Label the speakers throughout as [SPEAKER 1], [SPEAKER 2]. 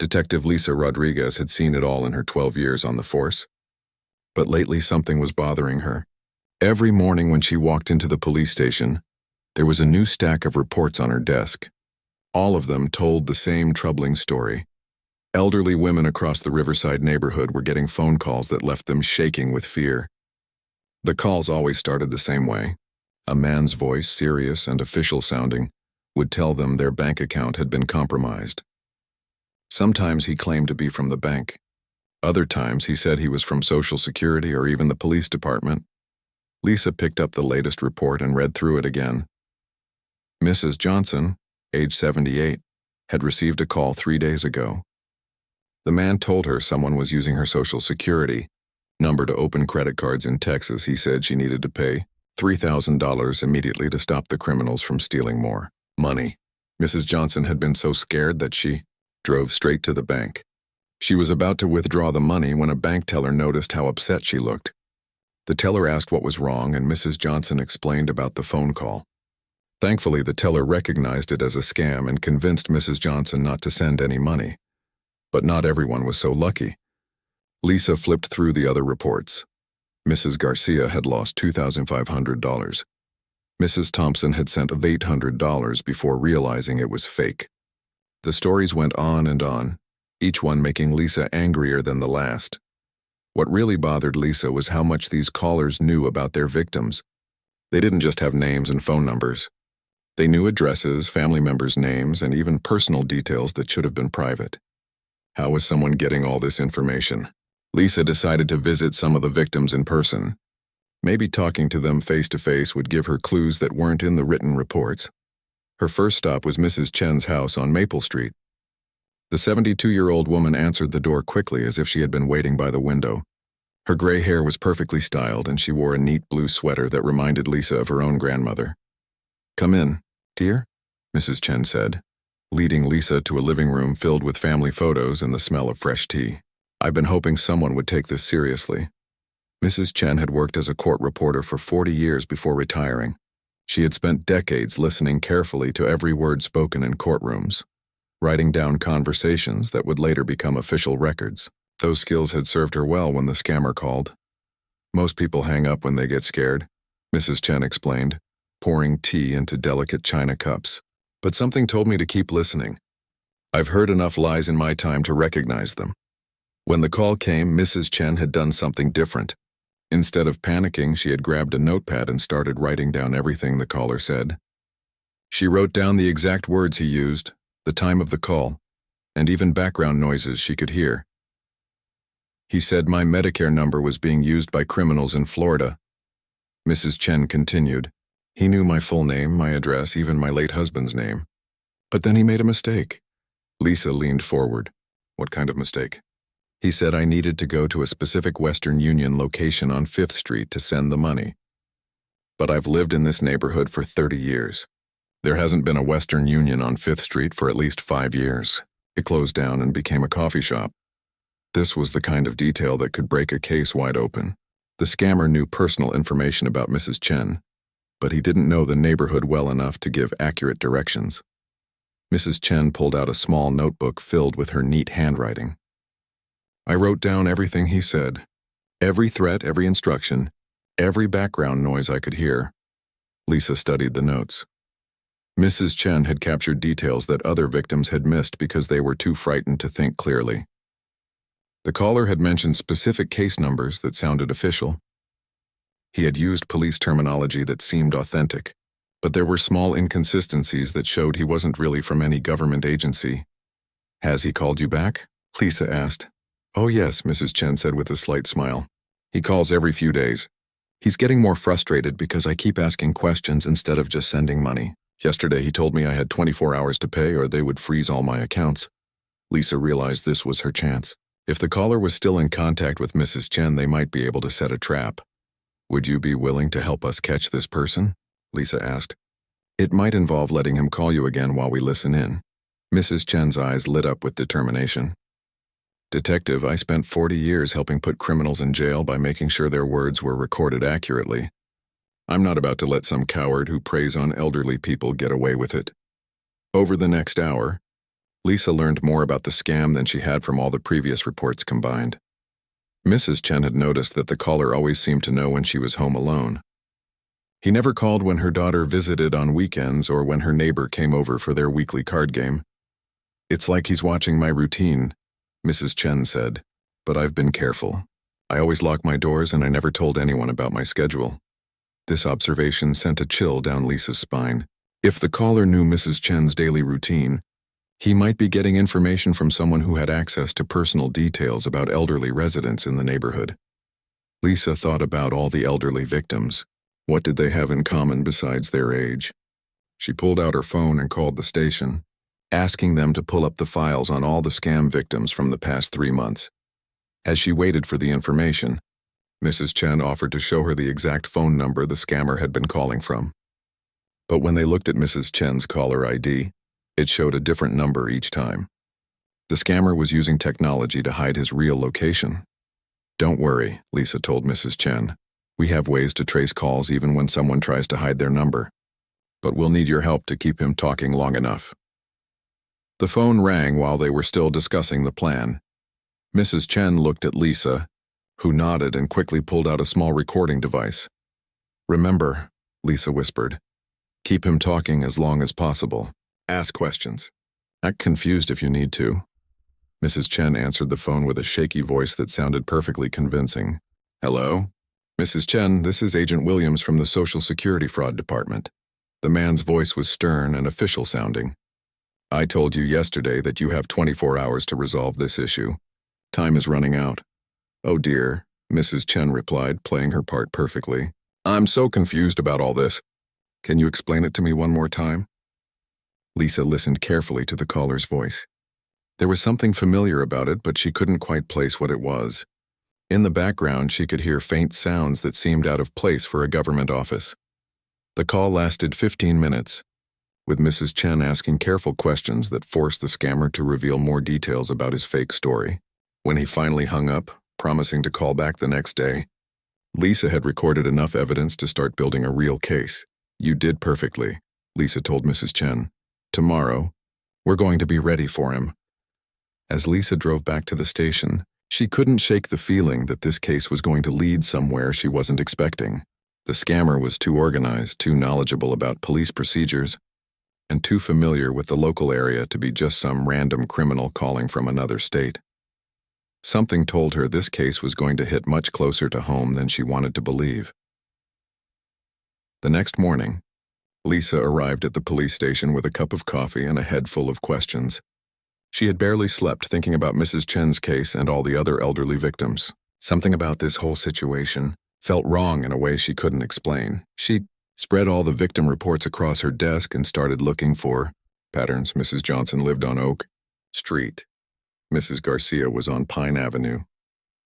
[SPEAKER 1] Detective Lisa Rodriguez had seen it all in her 12 years on the force. But lately something was bothering her. Every morning when she walked into the police station, there was a new stack of reports on her desk. All of them told the same troubling story. Elderly women across the Riverside neighborhood were getting phone calls that left them shaking with fear. The calls always started the same way. A man's voice, serious and official sounding, would tell them their bank account had been compromised. Sometimes he claimed to be from the bank. Other times he said he was from Social Security or even the police department. Lisa picked up the latest report and read through it again. Mrs. Johnson, age 78, had received a call 3 days ago. The man told her someone was using her Social Security number to open credit cards in Texas. He said she needed to pay $3,000 immediately to stop the criminals from stealing more money. Mrs. Johnson had been so scared that she drove straight to the bank. She was about to withdraw the money when a bank teller noticed how upset she looked. The teller asked what was wrong, and Mrs. Johnson explained about the phone call. Thankfully, the teller recognized it as a scam and convinced Mrs. Johnson not to send any money. But not everyone was so lucky. Lisa flipped through the other reports. Mrs. Garcia had lost $2,500. Mrs. Thompson had sent $800 before realizing it was fake. The stories went on, each one making Lisa angrier than the last. What really bothered Lisa was how much these callers knew about their victims. They didn't just have names and phone numbers. They knew addresses, family members' names, and even personal details that should have been private. How was someone getting all this information? Lisa decided to visit some of the victims in person. Maybe talking to them face-to-face would give her clues that weren't in the written reports. Her first stop was Mrs. Chen's house on Maple Street. The 72-year-old woman answered the door quickly as if she had been waiting by the window. Her gray hair was perfectly styled, and she wore a neat blue sweater that reminded Lisa of her own grandmother. "Come in, dear," Mrs. Chen said, leading Lisa to a living room filled with family photos and the smell of fresh tea. "I've been hoping someone would take this seriously." Mrs. Chen had worked as a court reporter for 40 years before retiring. She had spent decades listening carefully to every word spoken in courtrooms, writing down conversations that would later become official records. Those skills had served her well when the scammer called. "Most people hang up when they get scared," Mrs. Chen explained, pouring tea into delicate china cups. "But something told me to keep listening. I've heard enough lies in my time to recognize them." When the call came, Mrs. Chen had done something different. Instead of panicking, she had grabbed a notepad and started writing down everything the caller said. She wrote down the exact words he used, the time of the call, and even background noises she could hear. "He said my Medicare number was being used by criminals in Florida." Mrs. Chen continued. "He knew my full name, my address, even my late husband's name. But then he made a mistake." Lisa leaned forward. "What kind of mistake?" "He said I needed to go to a specific Western Union location on 5th Street to send the money. But I've lived in this neighborhood for 30 years. There hasn't been a Western Union on 5th Street for at least 5 years. It closed down and became a coffee shop." This was the kind of detail that could break a case wide open. The scammer knew personal information about Mrs. Chen, but he didn't know the neighborhood well enough to give accurate directions. Mrs. Chen pulled out a small notebook filled with her neat handwriting. "I wrote down everything he said. Every threat, every instruction, every background noise I could hear." Lisa studied the notes. Mrs. Chen had captured details that other victims had missed because they were too frightened to think clearly. The caller had mentioned specific case numbers that sounded official. He had used police terminology that seemed authentic, but there were small inconsistencies that showed he wasn't really from any government agency. "Has he called you back?" Lisa asked. "Oh yes," Mrs. Chen said with a slight smile. "He calls every few days. He's getting more frustrated because I keep asking questions instead of just sending money. Yesterday he told me I had 24 hours to pay or they would freeze all my accounts." Lisa realized this was her chance. If the caller was still in contact with Mrs. Chen, they might be able to set a trap. "Would you be willing to help us catch this person?" Lisa asked. "It might involve letting him call you again while we listen in." Mrs. Chen's eyes lit up with determination. "Detective, I spent 40 years helping put criminals in jail by making sure their words were recorded accurately. I'm not about to let some coward who preys on elderly people get away with it." Over the next hour, Lisa learned more about the scam than she had from all the previous reports combined. Mrs. Chen had noticed that the caller always seemed to know when she was home alone. He never called when her daughter visited on weekends or when her neighbor came over for their weekly card game. "It's like he's watching my routine," Mrs. Chen said, "but I've been careful. I always lock my doors and I never told anyone about my schedule." This observation sent a chill down Lisa's spine. If the caller knew Mrs. Chen's daily routine, he might be getting information from someone who had access to personal details about elderly residents in the neighborhood. Lisa thought about all the elderly victims. What did they have in common besides their age? She pulled out her phone and called the station, asking them to pull up the files on all the scam victims from the past 3 months. As she waited for the information, Mrs. Chen offered to show her the exact phone number the scammer had been calling from. But when they looked at Mrs. Chen's caller ID, it showed a different number each time. The scammer was using technology to hide his real location. "Don't worry," Lisa told Mrs. Chen. "We have ways to trace calls even when someone tries to hide their number. But we'll need your help to keep him talking long enough." The phone rang while they were still discussing the plan. Mrs. Chen looked at Lisa, who nodded and quickly pulled out a small recording device. "Remember," Lisa whispered, "keep him talking as long as possible. Ask questions. Act confused if you need to." Mrs. Chen answered the phone with a shaky voice that sounded perfectly convincing. "Hello? Mrs. Chen, this is Agent Williams from the Social Security Fraud Department." The man's voice was stern and official sounding. "I told you yesterday that you have 24 hours to resolve this issue. Time is running out." "Oh dear," Mrs. Chen replied, playing her part perfectly. "I'm so confused about all this. Can you explain it to me one more time?" Lisa listened carefully to the caller's voice. There was something familiar about it, but she couldn't quite place what it was. In the background, she could hear faint sounds that seemed out of place for a government office. The call lasted 15 minutes, with Mrs. Chen asking careful questions that forced the scammer to reveal more details about his fake story. When he finally hung up, promising to call back the next day, Lisa had recorded enough evidence to start building a real case. "You did perfectly," Lisa told Mrs. Chen. "Tomorrow, we're going to be ready for him." As Lisa drove back to the station, she couldn't shake the feeling that this case was going to lead somewhere she wasn't expecting. The scammer was too organized, too knowledgeable about police procedures, and too familiar with the local area to be just some random criminal calling from another state. Something told her this case was going to hit much closer to home than she wanted to believe. The next morning, Lisa arrived at the police station with a cup of coffee and a head full of questions. She had barely slept thinking about Mrs. Chen's case and all the other elderly victims. Something about this whole situation felt wrong in a way she couldn't explain. She spread all the victim reports across her desk and started looking for patterns. Mrs. Johnson lived on Oak Street. Mrs. Garcia was on Pine Avenue.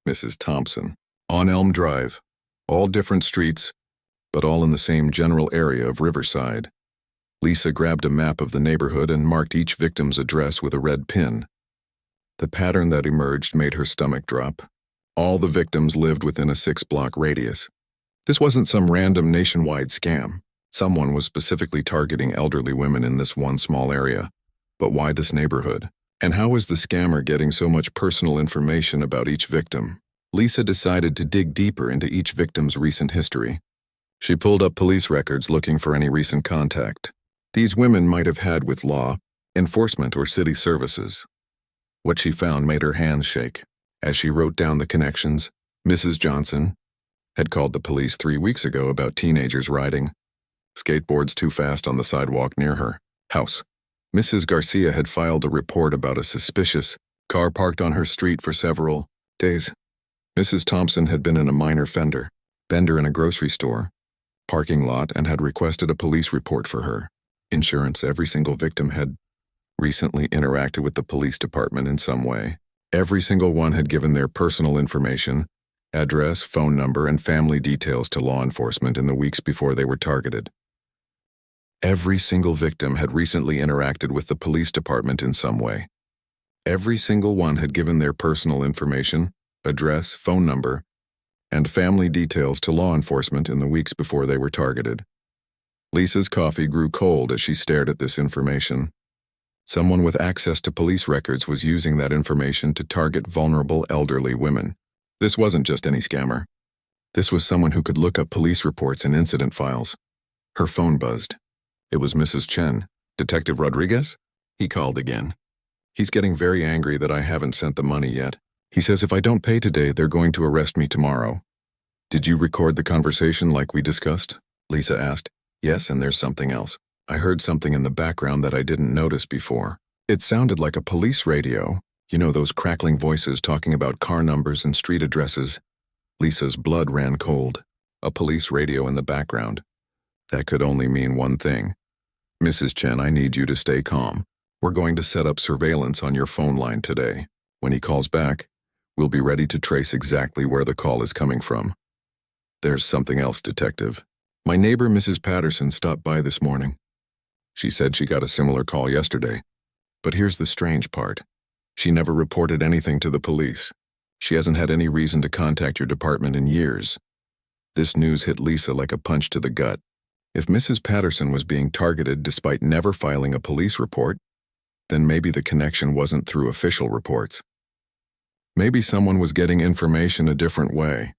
[SPEAKER 1] Mrs. Thompson on Elm Drive. All different streets, but all in the same general area of Riverside. Lisa grabbed a map of the neighborhood and marked each victim's address with a red pin. The pattern that emerged made her stomach drop. All the victims lived within a 6-block radius. This wasn't some random nationwide scam. Someone was specifically targeting elderly women in this one small area. But why this neighborhood? And how was the scammer getting so much personal information about each victim? Lisa decided to dig deeper into each victim's recent history. She pulled up police records looking for any recent contact these women might have had with law, enforcement, or city services. What she found made her hands shake. As she wrote down the connections, Mrs. Johnson had called the police 3 weeks ago about teenagers riding skateboards too fast on the sidewalk near her house. Mrs. Garcia had filed a report about a suspicious car parked on her street for several days. Mrs. Thompson had been in a minor bender in a grocery store parking lot and had requested a police report for her insurance. Every single victim had recently interacted with the police department in some way. Every single one had given their personal information, address, phone number, and family details to law enforcement in the weeks before they were targeted. Every single victim had recently interacted with the police department in some way. Every single one had given their personal information, address, phone number, and family details to law enforcement in the weeks before they were targeted. Lisa's coffee grew cold as she stared at this information. Someone with access to police records was using that information to target vulnerable elderly women. This wasn't just any scammer. This was someone who could look up police reports and incident files. Her phone buzzed. It was Mrs. Chen. "Detective Rodriguez?" He called again. "He's getting very angry that I haven't sent the money yet. He says if I don't pay today, they're going to arrest me tomorrow." "Did you record the conversation like we discussed?" Lisa asked. "Yes, and there's something else. I heard something in the background that I didn't notice before. It sounded like a police radio. You know, those crackling voices talking about car numbers and street addresses." Lisa's blood ran cold. A police radio in the background. That could only mean one thing. "Mrs. Chen, I need you to stay calm. We're going to set up surveillance on your phone line today. When he calls back, we'll be ready to trace exactly where the call is coming from." "There's something else, Detective. My neighbor, Mrs. Patterson, stopped by this morning. She said she got a similar call yesterday. But here's the strange part. She never reported anything to the police. She hasn't had any reason to contact your department in years." This news hit Lisa like a punch to the gut. If Mrs. Patterson was being targeted despite never filing a police report, then maybe the connection wasn't through official reports. Maybe someone was getting information a different way.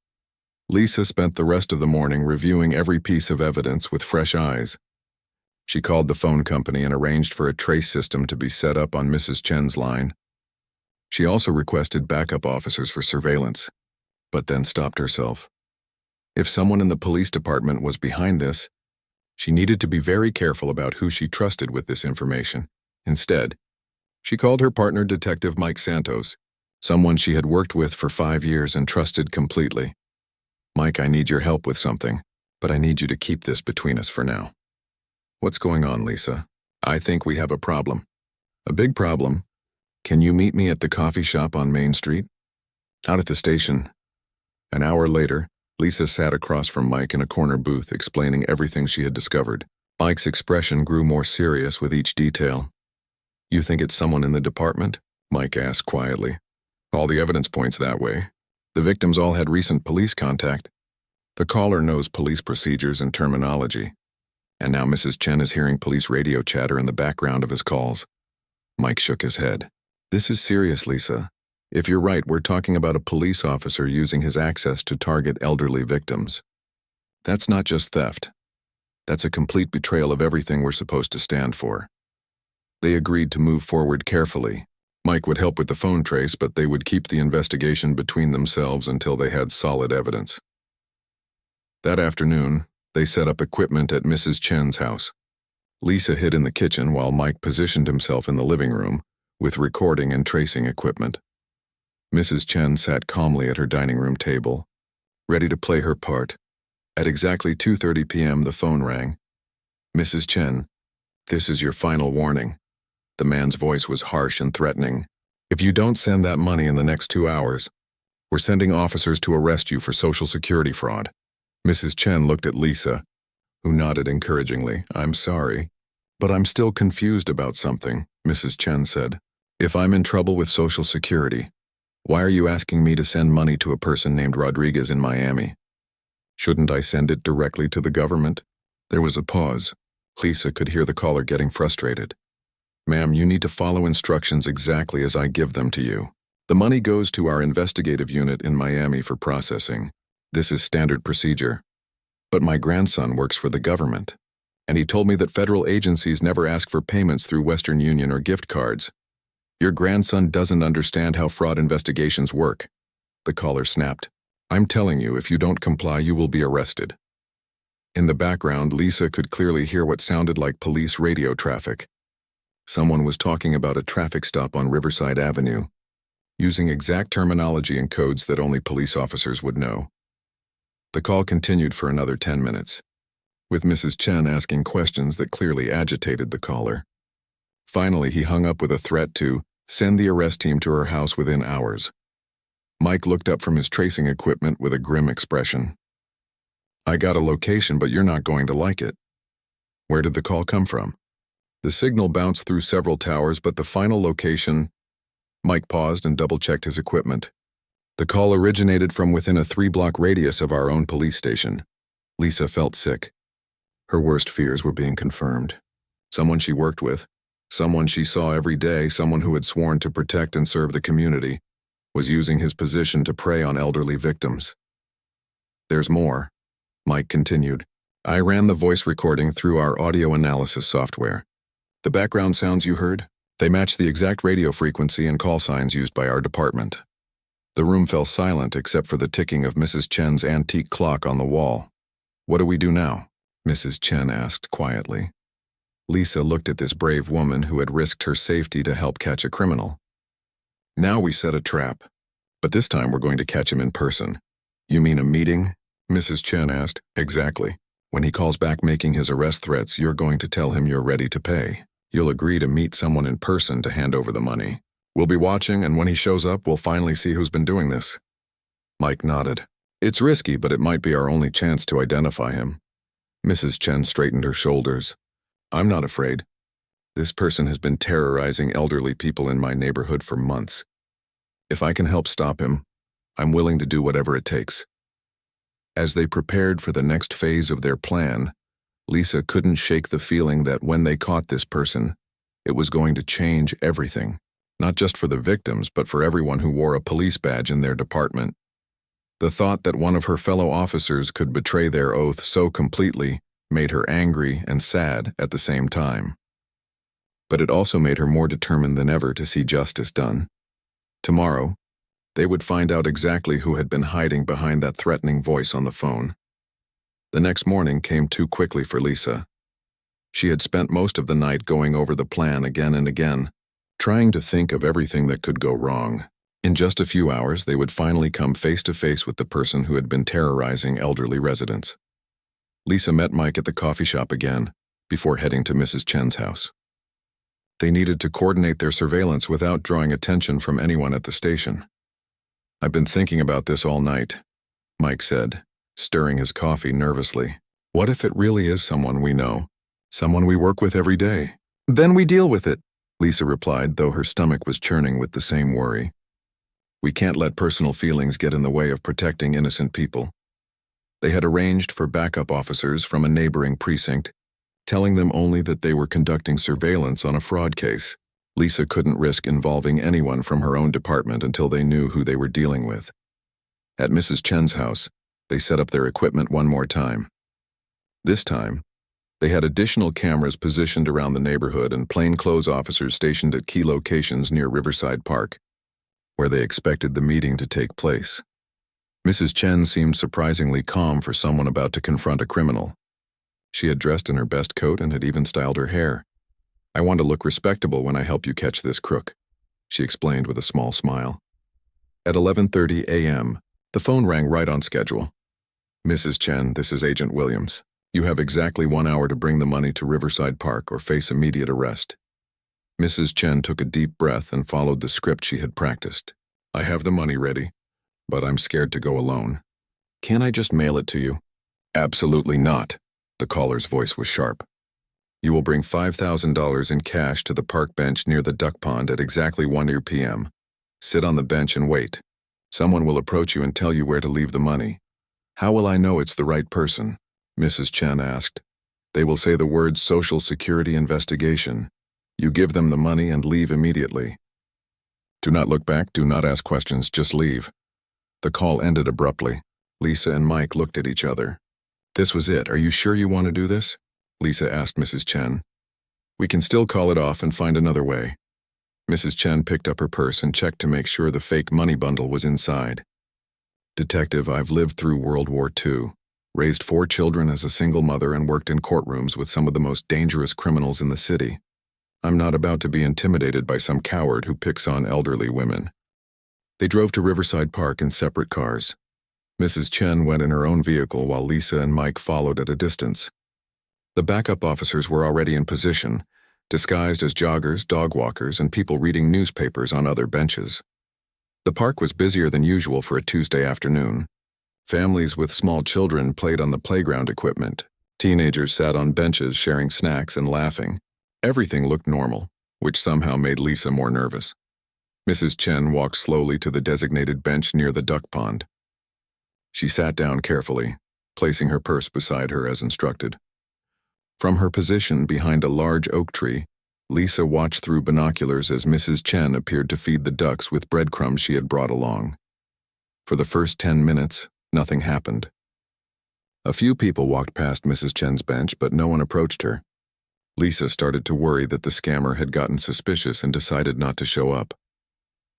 [SPEAKER 1] Lisa spent the rest of the morning reviewing every piece of evidence with fresh eyes. She called the phone company and arranged for a trace system to be set up on Mrs. Chen's line. She also requested backup officers for surveillance, but then stopped herself. If someone in the police department was behind this, she needed to be very careful about who she trusted with this information. Instead, she called her partner, Detective Mike Santos, someone she had worked with for 5 years and trusted completely. "Mike, I need your help with something, but I need you to keep this between us for now." "What's going on, Lisa?" "I think we have a problem." "A big problem? Can you meet me at the coffee shop on Main Street?" "Out at the station." An hour later, Lisa sat across from Mike in a corner booth explaining everything she had discovered. Mike's expression grew more serious with each detail. "You think it's someone in the department?" Mike asked quietly. "All the evidence points that way. The victims all had recent police contact. The caller knows police procedures and terminology. And now Mrs. Chen is hearing police radio chatter in the background of his calls." Mike shook his head. "This is serious, Lisa. If you're right, we're talking about a police officer using his access to target elderly victims. That's not just theft. That's a complete betrayal of everything we're supposed to stand for." They agreed to move forward carefully. Mike would help with the phone trace, but they would keep the investigation between themselves until they had solid evidence. That afternoon, they set up equipment at Mrs. Chen's house. Lisa hid in the kitchen while Mike positioned himself in the living room with recording and tracing equipment. Mrs. Chen sat calmly at her dining room table, ready to play her part. At exactly 2:30 p.m., the phone rang. "Mrs. Chen, this is your final warning." The man's voice was harsh and threatening. "If you don't send that money in the next 2 hours, we're sending officers to arrest you for Social Security fraud." Mrs. Chen looked at Lisa, who nodded encouragingly. "I'm sorry, but I'm still confused about something," Mrs. Chen said. "If I'm in trouble with Social Security, why are you asking me to send money to a person named Rodriguez in Miami? Shouldn't I send it directly to the government?" There was a pause. Lisa could hear the caller getting frustrated. "Ma'am, you need to follow instructions exactly as I give them to you. The money goes to our investigative unit in Miami for processing. This is standard procedure. But my grandson works for the government, and he told me that federal agencies never ask for payments through Western Union or gift cards. Your grandson doesn't understand how fraud investigations work." The caller snapped. "I'm telling you, if you don't comply, you will be arrested." In the background, Lisa could clearly hear what sounded like police radio traffic. Someone was talking about a traffic stop on Riverside Avenue, using exact terminology and codes that only police officers would know. The call continued for another 10 minutes, with Mrs. Chen asking questions that clearly agitated the caller. Finally, he hung up with a threat to send the arrest team to her house within hours. Mike looked up from his tracing equipment with a grim expression. "I got a location, but you're not going to like it." "Where did the call come from?" "The signal bounced through several towers, but the final location—" Mike paused and double-checked his equipment. "The call originated from within a 3-block radius of our own police station." Lisa felt sick. Her worst fears were being confirmed. Someone she worked with, Someone she saw every day, someone who had sworn to protect and serve the community, was using his position to prey on elderly victims. "There's more," Mike continued. "I ran the voice recording through our audio analysis software. The background sounds you heard? They match the exact radio frequency and call signs used by our department." The room fell silent except for the ticking of Mrs. Chen's antique clock on the wall. "What do we do now?" Mrs. Chen asked quietly. Lisa looked at this brave woman who had risked her safety to help catch a criminal. "Now we set a trap, but this time we're going to catch him in person." "You mean a meeting?" Mrs. Chen asked. "Exactly. When he calls back making his arrest threats, you're going to tell him you're ready to pay. You'll agree to meet someone in person to hand over the money. We'll be watching, and when he shows up, we'll finally see who's been doing this." Mike nodded. "It's risky, but it might be our only chance to identify him." Mrs. Chen straightened her shoulders. "I'm not afraid. This person has been terrorizing elderly people in my neighborhood for months. If I can help stop him, I'm willing to do whatever it takes." As they prepared for the next phase of their plan, Lisa couldn't shake the feeling that when they caught this person, it was going to change everything, not just for the victims, but for everyone who wore a police badge in their department. The thought that one of her fellow officers could betray their oath so completely made her angry and sad at the same time. But it also made her more determined than ever to see justice done. Tomorrow, they would find out exactly who had been hiding behind that threatening voice on the phone. The next morning came too quickly for Lisa. She had spent most of the night going over the plan again and again, trying to think of everything that could go wrong. In just a few hours, they would finally come face to face with the person who had been terrorizing elderly residents. Lisa met Mike at the coffee shop again, before heading to Mrs. Chen's house. They needed to coordinate their surveillance without drawing attention from anyone at the station. "I've been thinking about this all night," Mike said, stirring his coffee nervously. "What if it really is someone we know, someone we work with every day?" "Then we deal with it," Lisa replied, though her stomach was churning with the same worry. "We can't let personal feelings get in the way of protecting innocent people." They had arranged for backup officers from a neighboring precinct, telling them only that they were conducting surveillance on a fraud case. Lisa couldn't risk involving anyone from her own department until they knew who they were dealing with. At Mrs. Chen's house, they set up their equipment one more time. This time, they had additional cameras positioned around the neighborhood and plainclothes officers stationed at key locations near Riverside Park, where they expected the meeting to take place. Mrs. Chen seemed surprisingly calm for someone about to confront a criminal. She had dressed in her best coat and had even styled her hair. "I want to look respectable when I help you catch this crook," she explained with a small smile. At 11:30 a.m., the phone rang right on schedule. "Mrs. Chen, this is Agent Williams. You have exactly 1 hour to bring the money to Riverside Park or face immediate arrest." Mrs. Chen took a deep breath and followed the script she had practiced. "I have the money ready, but I'm scared to go alone. Can't I just mail it to you?" "Absolutely not." The caller's voice was sharp. "You will bring $5,000 in cash to the park bench near the duck pond at exactly 1 p.m. Sit on the bench and wait. Someone will approach you and tell you where to leave the money." "How will I know it's the right person?" Mrs. Chen asked. "They will say the words Social Security investigation. You give them the money and leave immediately. Do not look back, do not ask questions, just leave." The call ended abruptly. Lisa and Mike looked at each other. "This was it. Are you sure you want to do this?" Lisa asked Mrs. Chen. "We can still call it off and find another way." Mrs. Chen picked up her purse and checked to make sure the fake money bundle was inside. "Detective, I've lived through World War II, raised 4 children as a single mother and worked in courtrooms with some of the most dangerous criminals in the city. I'm not about to be intimidated by some coward who picks on elderly women." They drove to Riverside Park in separate cars. Mrs. Chen went in her own vehicle while Lisa and Mike followed at a distance. The backup officers were already in position, disguised as joggers, dog walkers, and people reading newspapers on other benches. The park was busier than usual for a Tuesday afternoon. Families with small children played on the playground equipment. Teenagers sat on benches sharing snacks and laughing. Everything looked normal, which somehow made Lisa more nervous. Mrs. Chen walked slowly to the designated bench near the duck pond. She sat down carefully, placing her purse beside her as instructed. From her position behind a large oak tree, Lisa watched through binoculars as Mrs. Chen appeared to feed the ducks with breadcrumbs she had brought along. For the first 10 minutes, nothing happened. A few people walked past Mrs. Chen's bench, but no one approached her. Lisa started to worry that the scammer had gotten suspicious and decided not to show up.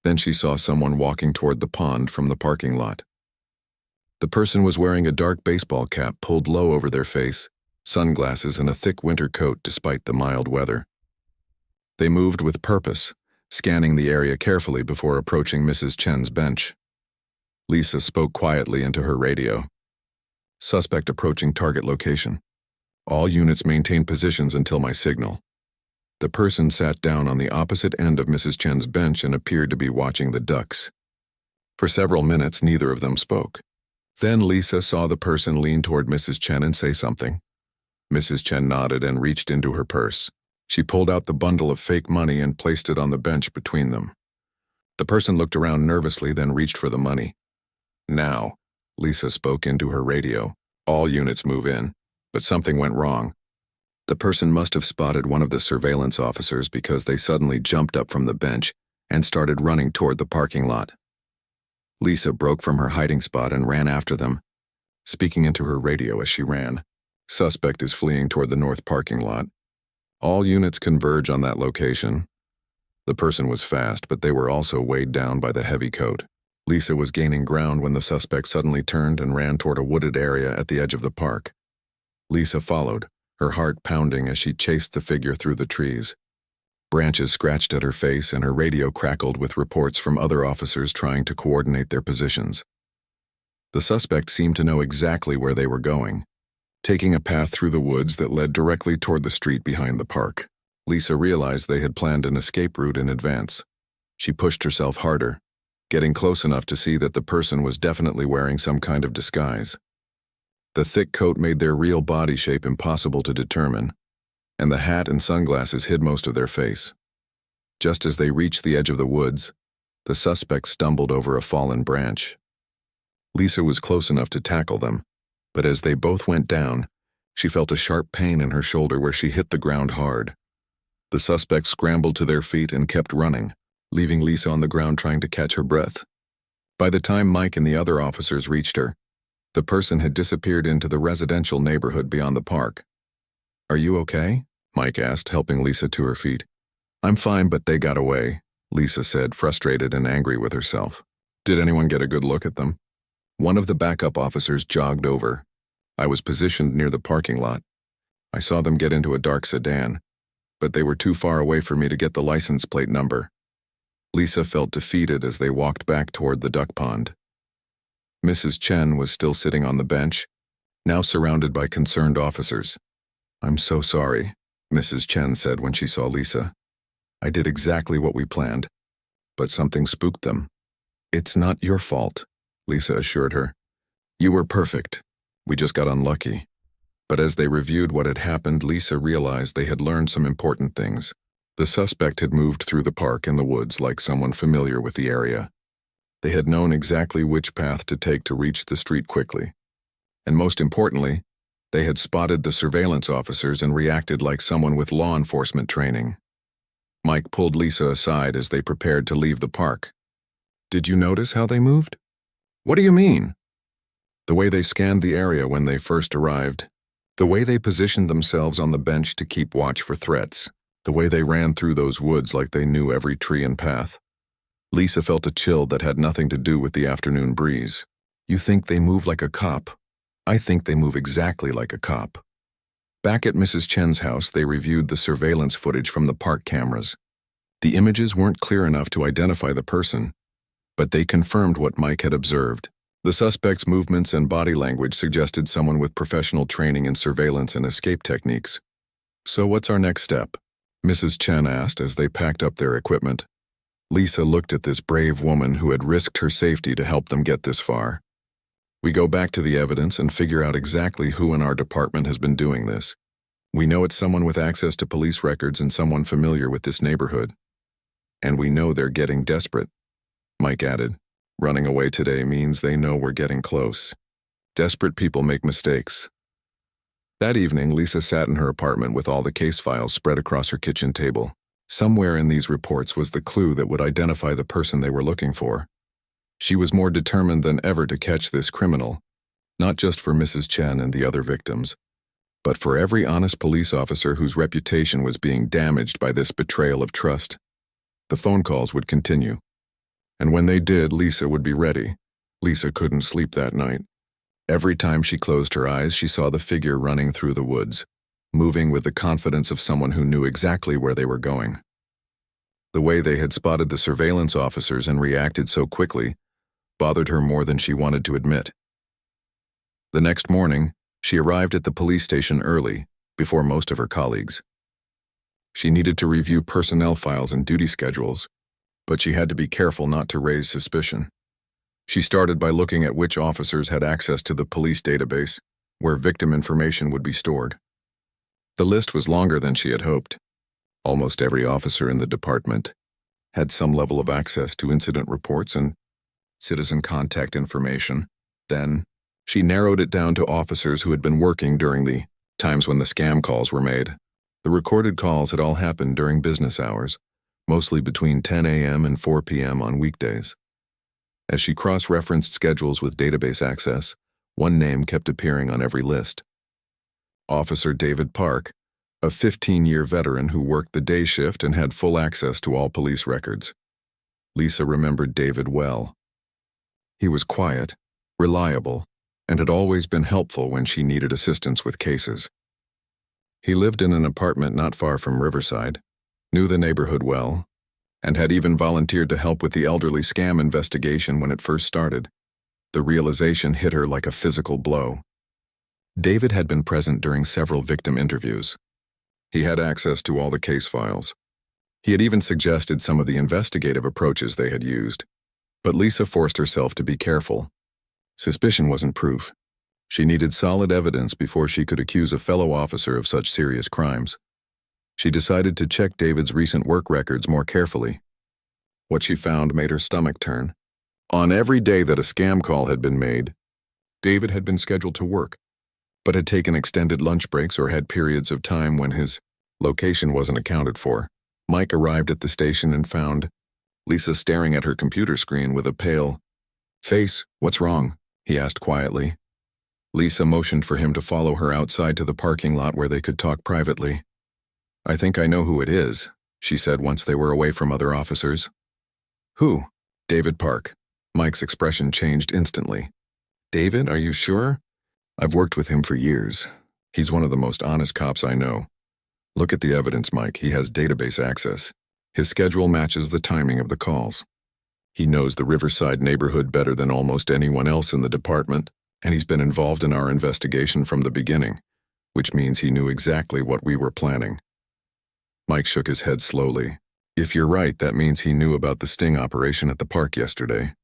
[SPEAKER 1] Then she saw someone walking toward the pond from the parking lot. The person was wearing a dark baseball cap pulled low over their face, sunglasses, and a thick winter coat despite the mild weather. They moved with purpose, scanning the area carefully before approaching Mrs. Chen's bench. Lisa spoke quietly into her radio. Suspect approaching target location. All units maintain positions until my signal. The person sat down on the opposite end of Mrs. Chen's bench and appeared to be watching the ducks. For several minutes, neither of them spoke. Then Lisa saw the person lean toward Mrs. Chen and say something. Mrs. Chen nodded and reached into her purse. She pulled out the bundle of fake money and placed it on the bench between them. The person looked around nervously, then reached for the money. Now, Lisa spoke into her radio. All units move in, but something went wrong. The person must have spotted one of the surveillance officers because they suddenly jumped up from the bench and started running toward the parking lot. Lisa broke from her hiding spot and ran after them, speaking into her radio as she ran. Suspect is fleeing toward the north parking lot. All units converge on that location. The person was fast, but they were also weighed down by the heavy coat. Lisa was gaining ground when the suspect suddenly turned and ran toward a wooded area at the edge of the park. Lisa followed, her heart pounding as she chased the figure through the trees. Branches scratched at her face and her radio crackled with reports from other officers trying to coordinate their positions. The suspect seemed to know exactly where they were going, taking a path through the woods that led directly toward the street behind the park. Lisa realized they had planned an escape route in advance. She pushed herself harder, getting close enough to see that the person was definitely wearing some kind of disguise. The thick coat made their real body shape impossible to determine, and the hat and sunglasses hid most of their face. Just as they reached the edge of the woods, the suspect stumbled over a fallen branch. Lisa was close enough to tackle them, but as they both went down, she felt a sharp pain in her shoulder where she hit the ground hard. The suspects scrambled to their feet and kept running, leaving Lisa on the ground trying to catch her breath. By the time Mike and the other officers reached her, the person had disappeared into the residential neighborhood beyond the park. "Are you okay?" Mike asked, helping Lisa to her feet. "I'm fine, but they got away," Lisa said, frustrated and angry with herself. "Did anyone get a good look at them?" One of the backup officers jogged over. "I was positioned near the parking lot. I saw them get into a dark sedan, but they were too far away for me to get the license plate number." Lisa felt defeated as they walked back toward the duck pond. Mrs. Chen was still sitting on the bench, now surrounded by concerned officers. "I'm so sorry," Mrs. Chen said when she saw Lisa. "I did exactly what we planned, but something spooked them." "It's not your fault," Lisa assured her. "You were perfect. We just got unlucky." But as they reviewed what had happened, Lisa realized they had learned some important things. The suspect had moved through the park and the woods like someone familiar with the area. They had known exactly which path to take to reach the street quickly. And most importantly, they had spotted the surveillance officers and reacted like someone with law enforcement training. Mike pulled Lisa aside as they prepared to leave the park. "Did you notice how they moved?" "What do you mean?" "The way they scanned the area when they first arrived. The way they positioned themselves on the bench to keep watch for threats. The way they ran through those woods like they knew every tree and path." Lisa felt a chill that had nothing to do with the afternoon breeze. "You think they move like a cop? I think they move exactly like a cop." Back at Mrs. Chen's house, they reviewed the surveillance footage from the park cameras. The images weren't clear enough to identify the person, but they confirmed what Mike had observed. The suspect's movements and body language suggested someone with professional training in surveillance and escape techniques. "So what's our next step?" Mrs. Chen asked as they packed up their equipment. Lisa looked at this brave woman who had risked her safety to help them get this far. "We go back to the evidence and figure out exactly who in our department has been doing this. We know it's someone with access to police records and someone familiar with this neighborhood. And we know they're getting desperate," Mike added. "Running away today means they know we're getting close. Desperate people make mistakes." That evening, Lisa sat in her apartment with all the case files spread across her kitchen table. Somewhere in these reports was the clue that would identify the person they were looking for. She was more determined than ever to catch this criminal, not just for Mrs. Chen and the other victims, but for every honest police officer whose reputation was being damaged by this betrayal of trust. The phone calls would continue. And when they did, Lisa would be ready. Lisa couldn't sleep that night. Every time she closed her eyes, she saw the figure running through the woods, moving with the confidence of someone who knew exactly where they were going. The way they had spotted the surveillance officers and reacted so quickly bothered her more than she wanted to admit. The next morning, she arrived at the police station early, before most of her colleagues. She needed to review personnel files and duty schedules, but she had to be careful not to raise suspicion. She started by looking at which officers had access to the police database, where victim information would be stored. The list was longer than she had hoped. Almost every officer in the department had some level of access to incident reports and citizen contact information. Then, she narrowed it down to officers who had been working during the times when the scam calls were made. The recorded calls had all happened during business hours, mostly between 10 a.m. and 4 p.m. on weekdays. As she cross-referenced schedules with database access, one name kept appearing on every list. Officer David Park, a 15-year veteran who worked the day shift and had full access to all police records. Lisa remembered David well. He was quiet, reliable, and had always been helpful when she needed assistance with cases. He lived in an apartment not far from Riverside, knew the neighborhood well, and had even volunteered to help with the elderly scam investigation when it first started. The realization hit her like a physical blow. David had been present during several victim interviews. He had access to all the case files. He had even suggested some of the investigative approaches they had used. But Lisa forced herself to be careful. Suspicion wasn't proof. She needed solid evidence before she could accuse a fellow officer of such serious crimes. She decided to check David's recent work records more carefully. What she found made her stomach turn. On every day that a scam call had been made, David had been scheduled to work, but had taken extended lunch breaks or had periods of time when his location wasn't accounted for. Mike arrived at the station and found Lisa staring at her computer screen with a pale face. "What's wrong?" he asked quietly. Lisa motioned for him to follow her outside to the parking lot where they could talk privately. "I think I know who it is," she said once they were away from other officers. "Who?" "David Park." Mike's expression changed instantly. "David, are you sure?" "I've worked with him for years. He's one of the most honest cops I know. Look at the evidence, Mike. He has database access. His schedule matches the timing of the calls. He knows the Riverside neighborhood better than almost anyone else in the department, and he's been involved in our investigation from the beginning, which means he knew exactly what we were planning." Mike shook his head slowly. "If you're right, that means he knew about the sting operation at the park yesterday.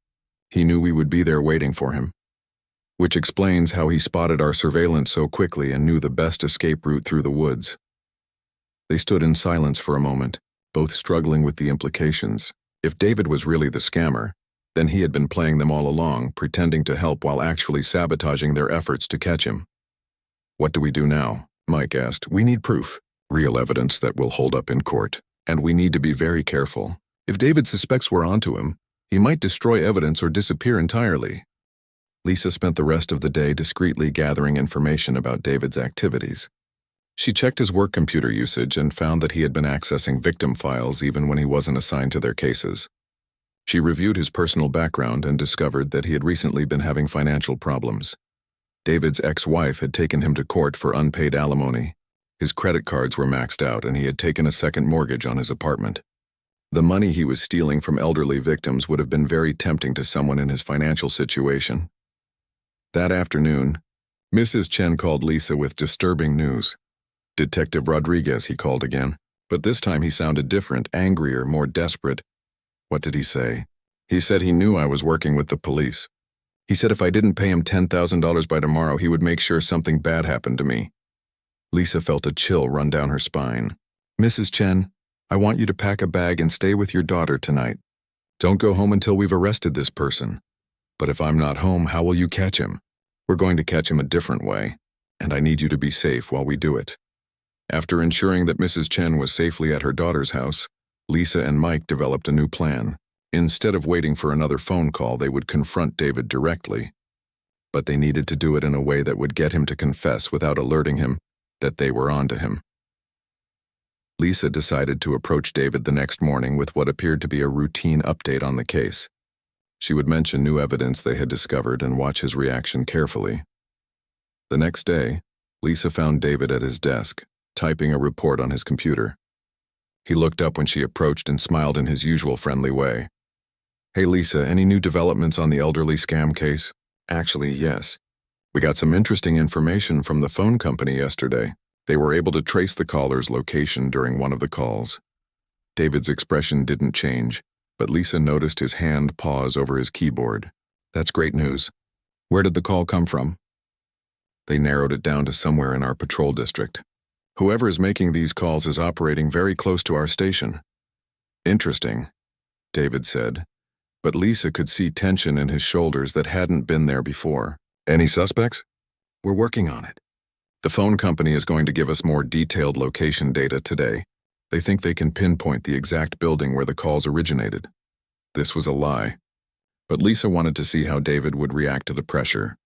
[SPEAKER 1] He knew we would be there waiting for him. Which explains how he spotted our surveillance so quickly and knew the best escape route through the woods." They stood in silence for a moment, both struggling with the implications. If David was really the scammer, then he had been playing them all along, pretending to help while actually sabotaging their efforts to catch him. "What do we do now?" Mike asked. "We need proof, real evidence that will hold up in court, and we need to be very careful. If David suspects we're onto him, he might destroy evidence or disappear entirely." Lisa spent the rest of the day discreetly gathering information about David's activities. She checked his work computer usage and found that he had been accessing victim files even when he wasn't assigned to their cases. She reviewed his personal background and discovered that he had recently been having financial problems. David's ex-wife had taken him to court for unpaid alimony. His credit cards were maxed out and he had taken a second mortgage on his apartment. The money he was stealing from elderly victims would have been very tempting to someone in his financial situation. That afternoon, Mrs. Chen called Lisa with disturbing news. "Detective Rodriguez," he called again, but this time he sounded different, angrier, more desperate. "What did he say?" "He said he knew I was working with the police. He said if I didn't pay him $10,000 by tomorrow, he would make sure something bad happened to me." Lisa felt a chill run down her spine. "Mrs. Chen, I want you to pack a bag and stay with your daughter tonight. Don't go home until we've arrested this person. But if I'm not home, how will you catch him? We're going to catch him a different way." and I need you to be safe while we do it." After ensuring that Mrs. Chen was safely at her daughter's house, Lisa and Mike developed a new plan. Instead of waiting for another phone call, they would confront David directly. But they needed to do it in a way that would get him to confess without alerting him that they were onto him. Lisa decided to approach David the next morning with what appeared to be a routine update on the case. She would mention new evidence they had discovered and watch his reaction carefully. The next day, Lisa found David at his desk, typing a report on his computer. He looked up when she approached and smiled in his usual friendly way. "Hey Lisa, any new developments on the elderly scam case?" "Actually, yes. We got some interesting information from the phone company yesterday. They were able to trace the caller's location during one of the calls." David's expression didn't change, but Lisa noticed his hand pause over his keyboard. "That's great news. Where did the call come from?" "They narrowed it down to somewhere in our patrol district. Whoever is making these calls is operating very close to our station." "Interesting," David said, but Lisa could see tension in his shoulders that hadn't been there before. "Any suspects?" "We're working on it. The phone company is going to give us more detailed location data today. They think they can pinpoint the exact building where the calls originated." This was a lie, but Lisa wanted to see how David would react to the pressure.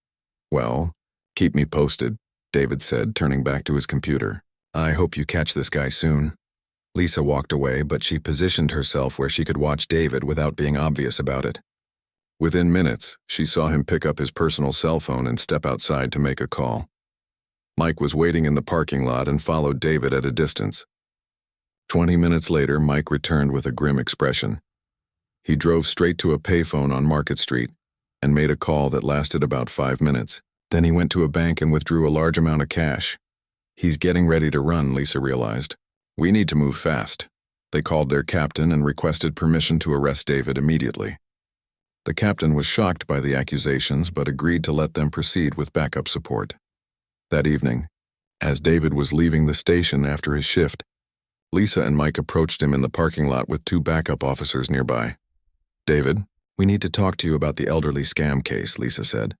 [SPEAKER 1] "Well, keep me posted," David said, turning back to his computer. "I hope you catch this guy soon." Lisa walked away, but she positioned herself where she could watch David without being obvious about it. Within minutes, she saw him pick up his personal cell phone and step outside to make a call. Mike was waiting in the parking lot and followed David at a distance. 20 minutes later, Mike returned with a grim expression. He drove straight to a payphone on Market Street and made a call that lasted about 5 minutes. Then he went to a bank and withdrew a large amount of cash. "He's getting ready to run," Lisa realized. "We need to move fast." They called their captain and requested permission to arrest David immediately. The captain was shocked by the accusations but agreed to let them proceed with backup support. That evening, as David was leaving the station after his shift, Lisa and Mike approached him in the parking lot with 2 backup officers nearby. "David, we need to talk to you about the elderly scam case," Lisa said.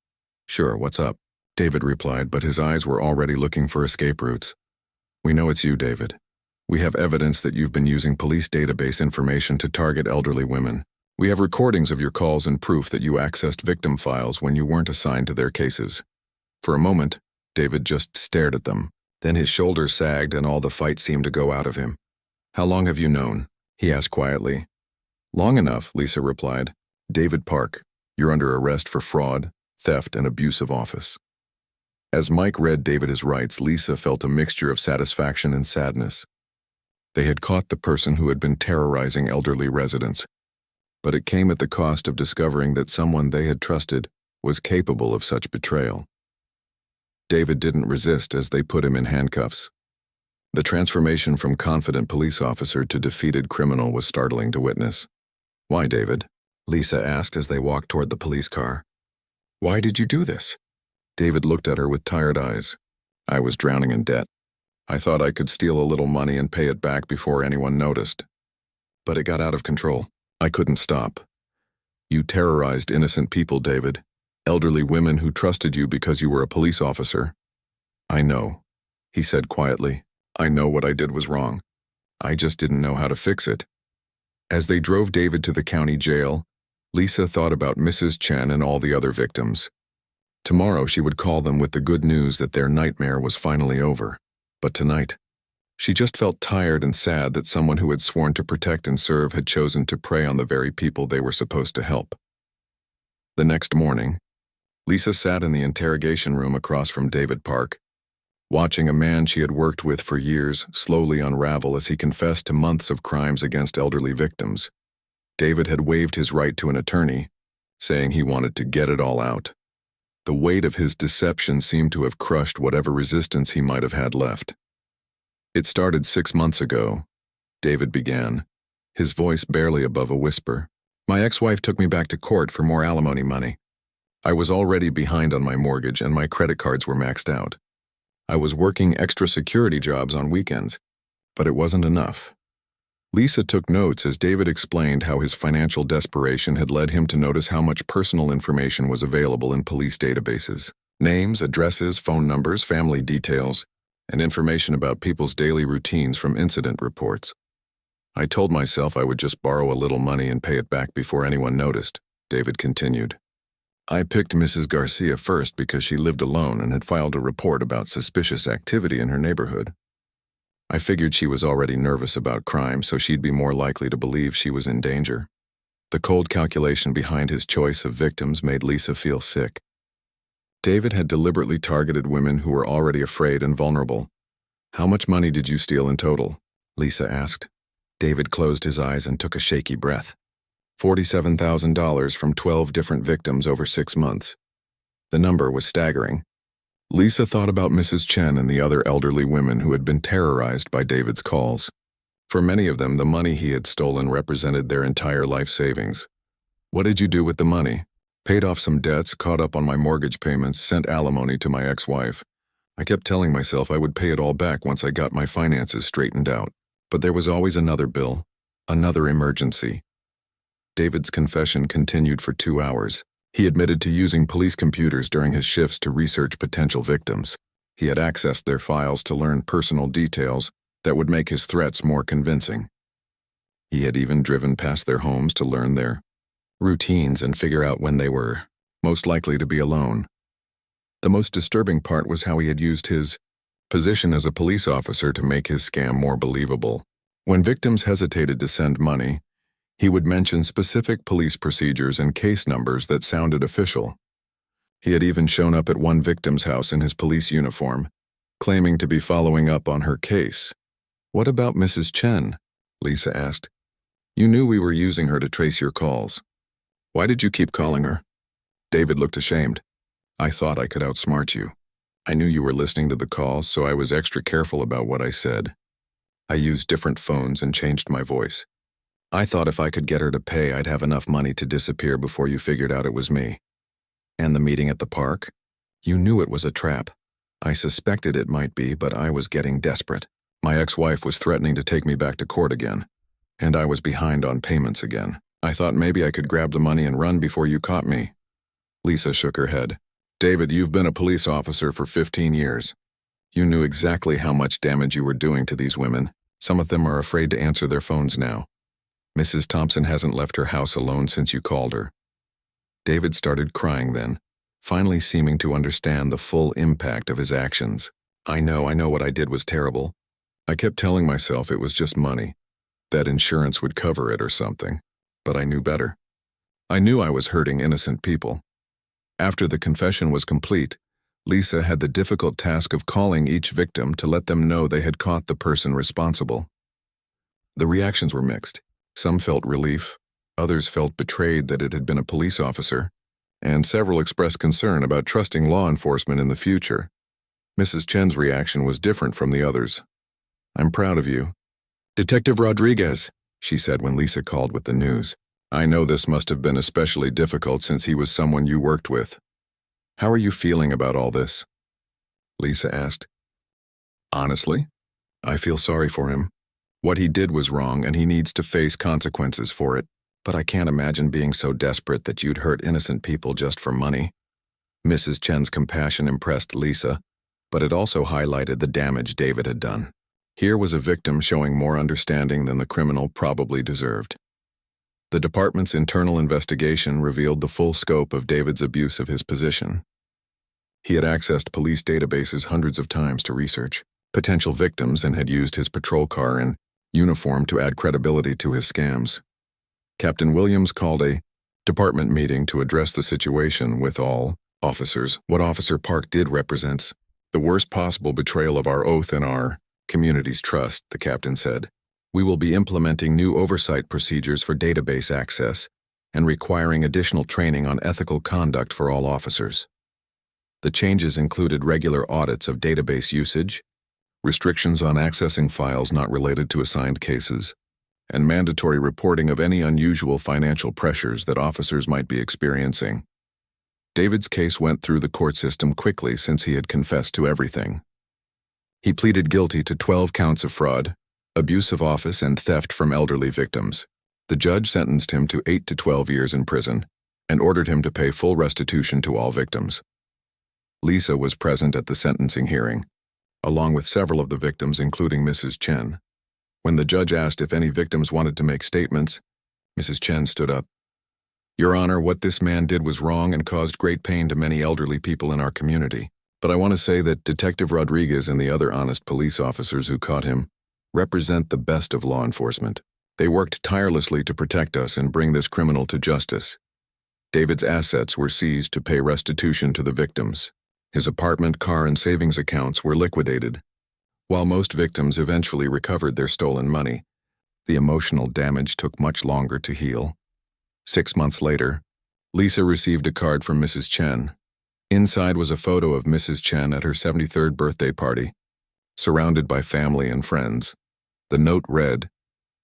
[SPEAKER 1] "Sure, what's up?" David replied, but his eyes were already looking for escape routes. "We know it's you, David. We have evidence that you've been using police database information to target elderly women. We have recordings of your calls and proof that you accessed victim files when you weren't assigned to their cases." For a moment, David just stared at them. Then his shoulders sagged and all the fight seemed to go out of him. "How long have you known?" he asked quietly. "Long enough," Lisa replied. "David Park, you're under arrest for fraud, theft, and abuse of office." As Mike read David his rights, Lisa felt a mixture of satisfaction and sadness. They had caught the person who had been terrorizing elderly residents, but it came at the cost of discovering that someone they had trusted was capable of such betrayal. David didn't resist as they put him in handcuffs. The transformation from confident police officer to defeated criminal was startling to witness. "Why, David?" Lisa asked as they walked toward the police car. "Why did you do this?" David looked at her with tired eyes. "I was drowning in debt. I thought I could steal a little money and pay it back before anyone noticed. But it got out of control. I couldn't stop. You terrorized innocent people, David. Elderly women who trusted you because you were a police officer." "I know," he said quietly. "I know what I did was wrong. I just didn't know how to fix it." As they drove David to the county jail, Lisa thought about Mrs. Chen and all the other victims. Tomorrow she would call them with the good news that their nightmare was finally over. But tonight, she just felt tired and sad that someone who had sworn to protect and serve had chosen to prey on the very people they were supposed to help. The next morning, Lisa sat in the interrogation room across from David Park, watching a man she had worked with for years slowly unravel as he confessed to months of crimes against elderly victims. David had waived his right to an attorney, saying he wanted to get it all out. The weight of his deception seemed to have crushed whatever resistance he might have had left. "It started 6 months ago," David began, his voice barely above a whisper. "My ex-wife took me back to court for more alimony money. I was already behind on my mortgage and my credit cards were maxed out. I was working extra security jobs on weekends, but it wasn't enough." Lisa took notes as David explained how his financial desperation had led him to notice how much personal information was available in police databases. Names, addresses, phone numbers, family details, and information about people's daily routines from incident reports. I told myself I would just borrow a little money and pay it back before anyone noticed, David continued. I picked Mrs. Garcia first because she lived alone and had filed a report about suspicious activity in her neighborhood. I figured she was already nervous about crime, so she'd be more likely to believe she was in danger. The cold calculation behind his choice of victims made Lisa feel sick. David had deliberately targeted women who were already afraid and vulnerable. How much money did you steal in total? Lisa asked. David closed his eyes and took a shaky breath. $47,000 from 12 different victims over 6 months. The number was staggering. Lisa thought about Mrs. Chen and the other elderly women who had been terrorized by David's calls. For many of them, the money he had stolen represented their entire life savings. What did you do with the money? Paid off some debts, caught up on my mortgage payments, sent alimony to my ex-wife. I kept telling myself I would pay it all back once I got my finances straightened out. But there was always another bill, another emergency. David's confession continued for 2 hours. He admitted to using police computers during his shifts to research potential victims. He had accessed their files to learn personal details that would make his threats more convincing. He had even driven past their homes to learn their routines and figure out when they were most likely to be alone. The most disturbing part was how he had used his position as a police officer to make his scam more believable. When victims hesitated to send money, he would mention specific police procedures and case numbers that sounded official. He had even shown up at one victim's house in his police uniform, claiming to be following up on her case. What about Mrs. Chen? Lisa asked. You knew we were using her to trace your calls. Why did you keep calling her? David looked ashamed. I thought I could outsmart you. I knew you were listening to the calls, so I was extra careful about what I said. I used different phones and changed my voice. I thought if I could get her to pay, I'd have enough money to disappear before you figured out it was me. And the meeting at the park? You knew it was a trap. I suspected it might be, but I was getting desperate. My ex-wife was threatening to take me back to court again, and I was behind on payments again. I thought maybe I could grab the money and run before you caught me. Lisa shook her head. David, you've been a police officer for 15 years. You knew exactly how much damage you were doing to these women. Some of them are afraid to answer their phones now. Mrs. Thompson hasn't left her house alone since you called her. David started crying then, finally seeming to understand the full impact of his actions. I know what I did was terrible. I kept telling myself it was just money, that insurance would cover it or something, but I knew better. I knew I was hurting innocent people. After the confession was complete, Lisa had the difficult task of calling each victim to let them know they had caught the person responsible. The reactions were mixed. Some felt relief, others felt betrayed that it had been a police officer, and several expressed concern about trusting law enforcement in the future. Mrs. Chen's reaction was different from the others. I'm proud of you. Detective Rodriguez, she said when Lisa called with the news. I know this must have been especially difficult since he was someone you worked with. How are you feeling about all this? Lisa asked. Honestly, I feel sorry for him. What he did was wrong and he needs to face consequences for it, but I can't imagine being so desperate that you'd hurt innocent people just for money. Mrs. Chen's compassion impressed Lisa, but it also highlighted the damage David had done. Here was a victim showing more understanding than the criminal probably deserved. The department's internal investigation revealed the full scope of David's abuse of his position. He had accessed police databases hundreds of times to research potential victims and had used his patrol car and uniform to add credibility to his scams. Captain Williams called a department meeting to address the situation with all officers. What Officer Park did represents the worst possible betrayal of our oath and our community's trust, the captain said. We will be implementing new oversight procedures for database access and requiring additional training on ethical conduct for all officers. The changes included regular audits of database usage, restrictions on accessing files not related to assigned cases, and mandatory reporting of any unusual financial pressures that officers might be experiencing. David's case went through the court system quickly since he had confessed to everything. He pleaded guilty to 12 counts of fraud, abuse of office, and theft from elderly victims. The judge sentenced him to 8 to 12 years in prison and ordered him to pay full restitution to all victims. Lisa was present at the sentencing hearing, along with several of the victims, including Mrs. Chen. When the judge asked if any victims wanted to make statements, Mrs. Chen stood up. "Your Honor, what this man did was wrong and caused great pain to many elderly people in our community. But I want to say that Detective Rodriguez and the other honest police officers who caught him represent the best of law enforcement. They worked tirelessly to protect us and bring this criminal to justice. David's assets were seized to pay restitution to the victims. His apartment, car, and savings accounts were liquidated. While most victims eventually recovered their stolen money, the emotional damage took much longer to heal. 6 months later, Lisa received a card from Mrs. Chen. Inside was a photo of Mrs. Chen at her 73rd birthday party, surrounded by family and friends. The note read,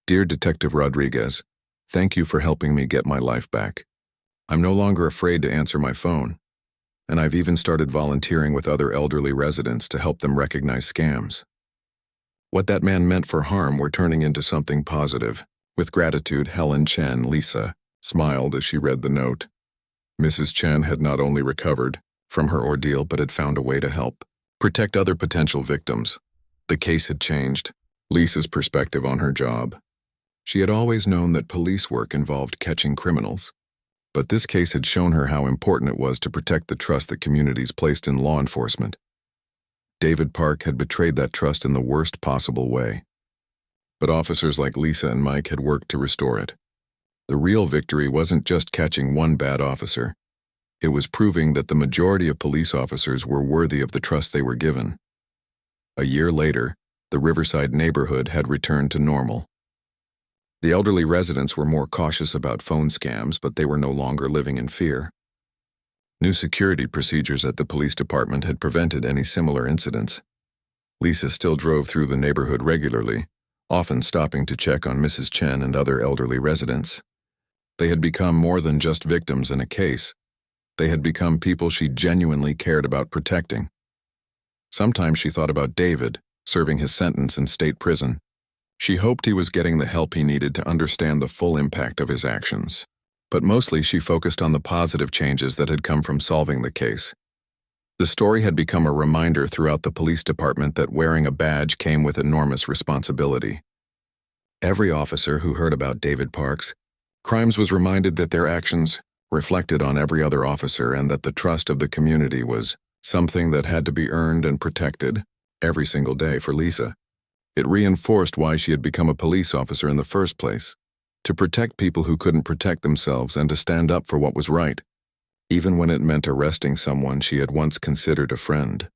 [SPEAKER 1] "Dear Detective Rodriguez, thank you for helping me get my life back. I'm no longer afraid to answer my phone, and I've even started volunteering with other elderly residents to help them recognize scams." What that man meant for harm were turning into something positive. With gratitude, Helen Chen, Lisa, smiled as she read the note. Mrs. Chen had not only recovered from her ordeal, but had found a way to help protect other potential victims. The case had changed Lisa's perspective on her job. She had always known that police work involved catching criminals, but this case had shown her how important it was to protect the trust that communities placed in law enforcement. David Park had betrayed that trust in the worst possible way, but officers like Lisa and Mike had worked to restore it. The real victory wasn't just catching one bad officer. It was proving that the majority of police officers were worthy of the trust they were given. A year later, the Riverside neighborhood had returned to normal. The elderly residents were more cautious about phone scams, but they were no longer living in fear. New security procedures at the police department had prevented any similar incidents. Lisa still drove through the neighborhood regularly, often stopping to check on Mrs. Chen and other elderly residents. They had become more than just victims in a case. They had become people she genuinely cared about protecting. Sometimes she thought about David, serving his sentence in state prison. She hoped he was getting the help he needed to understand the full impact of his actions. But mostly she focused on the positive changes that had come from solving the case. The story had become a reminder throughout the police department that wearing a badge came with enormous responsibility. Every officer who heard about David Park's crimes was reminded that their actions reflected on every other officer and that the trust of the community was something that had to be earned and protected every single day. For Lisa, it reinforced why she had become a police officer in the first place, to protect people who couldn't protect themselves and to stand up for what was right, even when it meant arresting someone she had once considered a friend.